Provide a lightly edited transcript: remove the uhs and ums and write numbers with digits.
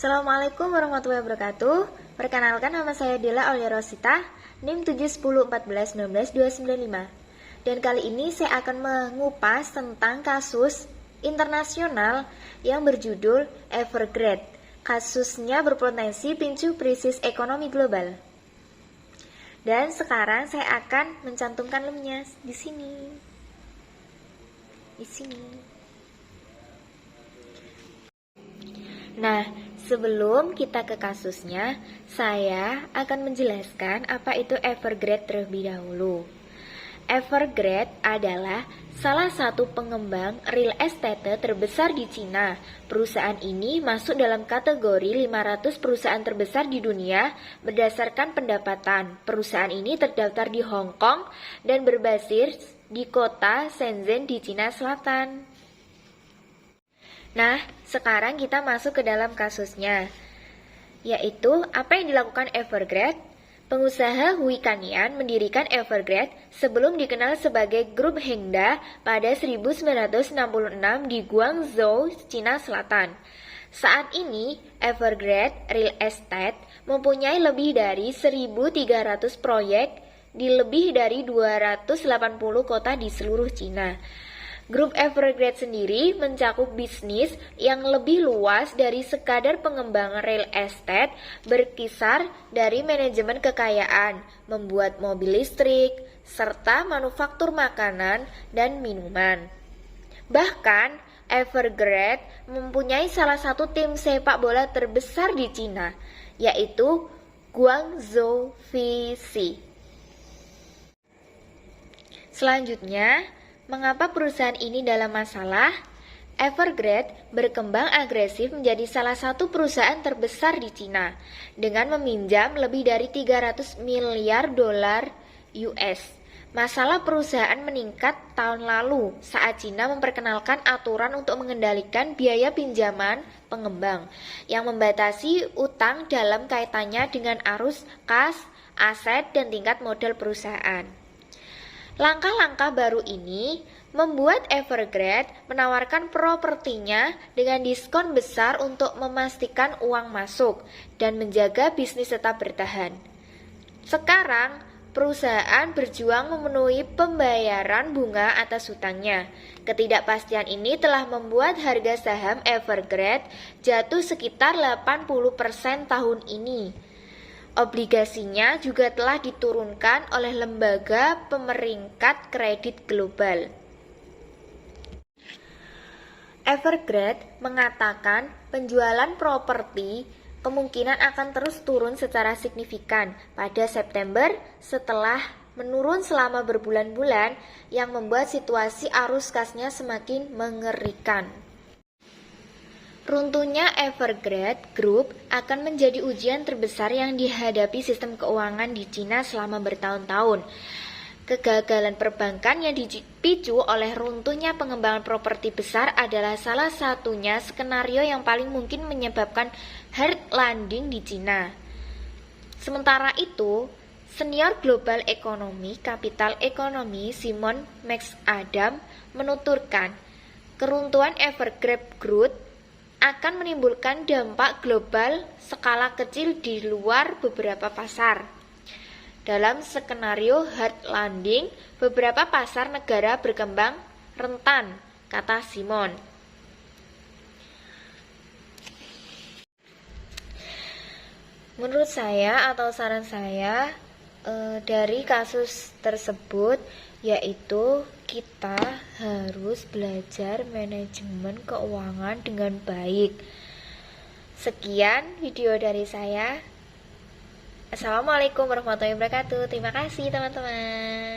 Assalamualaikum warahmatullahi wabarakatuh. Perkenalkan, nama saya Dela Aulia Rosita, NIM 71014199295. Dan kali ini saya akan mengupas tentang kasus internasional yang berjudul Evergrande. Kasusnya berpotensi picu krisis ekonomi global. Dan sekarang saya akan mencantumkan lemnya di sini. Nah, sebelum kita ke kasusnya, saya akan menjelaskan apa itu Evergrande terlebih dahulu. Evergrande adalah salah satu pengembang real estate terbesar di Cina. Perusahaan ini masuk dalam kategori 500 perusahaan terbesar di dunia berdasarkan pendapatan. Perusahaan ini terdaftar di Hong Kong dan berbasis di kota Shenzhen di Cina Selatan. Nah, sekarang kita masuk ke dalam kasusnya, yaitu apa yang dilakukan Evergrande. Pengusaha Hui Kanian mendirikan Evergrande sebelum dikenal sebagai Grup Hengda pada 1966 di Guangzhou, Cina Selatan. Saat ini, Evergrande Real Estate mempunyai lebih dari 1.300 proyek di lebih dari 280 kota di seluruh Cina. Grup Evergrande sendiri mencakup bisnis yang lebih luas dari sekadar pengembangan real estate, berkisar dari manajemen kekayaan, membuat mobil listrik, serta manufaktur makanan dan minuman. Bahkan, Evergrande mempunyai salah satu tim sepak bola terbesar di Cina, yaitu Guangzhou FC. Selanjutnya, mengapa perusahaan ini dalam masalah? Evergrande berkembang agresif menjadi salah satu perusahaan terbesar di Cina dengan meminjam lebih dari 300 miliar dolar US. Masalah perusahaan meningkat tahun lalu saat Cina memperkenalkan aturan untuk mengendalikan biaya pinjaman pengembang yang membatasi utang dalam kaitannya dengan arus kas, aset, dan tingkat modal perusahaan. Langkah-langkah baru ini membuat Evergrande menawarkan propertinya dengan diskon besar untuk memastikan uang masuk dan menjaga bisnis tetap bertahan. Sekarang, perusahaan berjuang memenuhi pembayaran bunga atas hutangnya. Ketidakpastian ini telah membuat harga saham Evergrande jatuh sekitar 80% tahun ini. Obligasinya juga telah diturunkan oleh lembaga pemeringkat kredit global. Evergrande mengatakan penjualan properti kemungkinan akan terus turun secara signifikan pada September setelah menurun selama berbulan-bulan yang membuat situasi arus kasnya semakin mengerikan. Runtuhnya Evergrande Group akan menjadi ujian terbesar yang dihadapi sistem keuangan di Cina selama bertahun-tahun. Kegagalan perbankan yang dipicu oleh runtuhnya pengembangan properti besar adalah salah satunya skenario yang paling mungkin menyebabkan hard landing di Cina. Sementara itu, senior global ekonomi kapital ekonomi Simon McAdam menuturkan, keruntuhan Evergrande Group akan menimbulkan dampak global skala kecil di luar beberapa pasar. Dalam skenario hard landing, beberapa pasar negara berkembang rentan, kata Simon. Menurut saya atau saran saya dari kasus tersebut, yaitu kita harus belajar manajemen keuangan dengan baik. Sekian video dari saya. Assalamualaikum warahmatullahi wabarakatuh. Terima kasih teman-teman.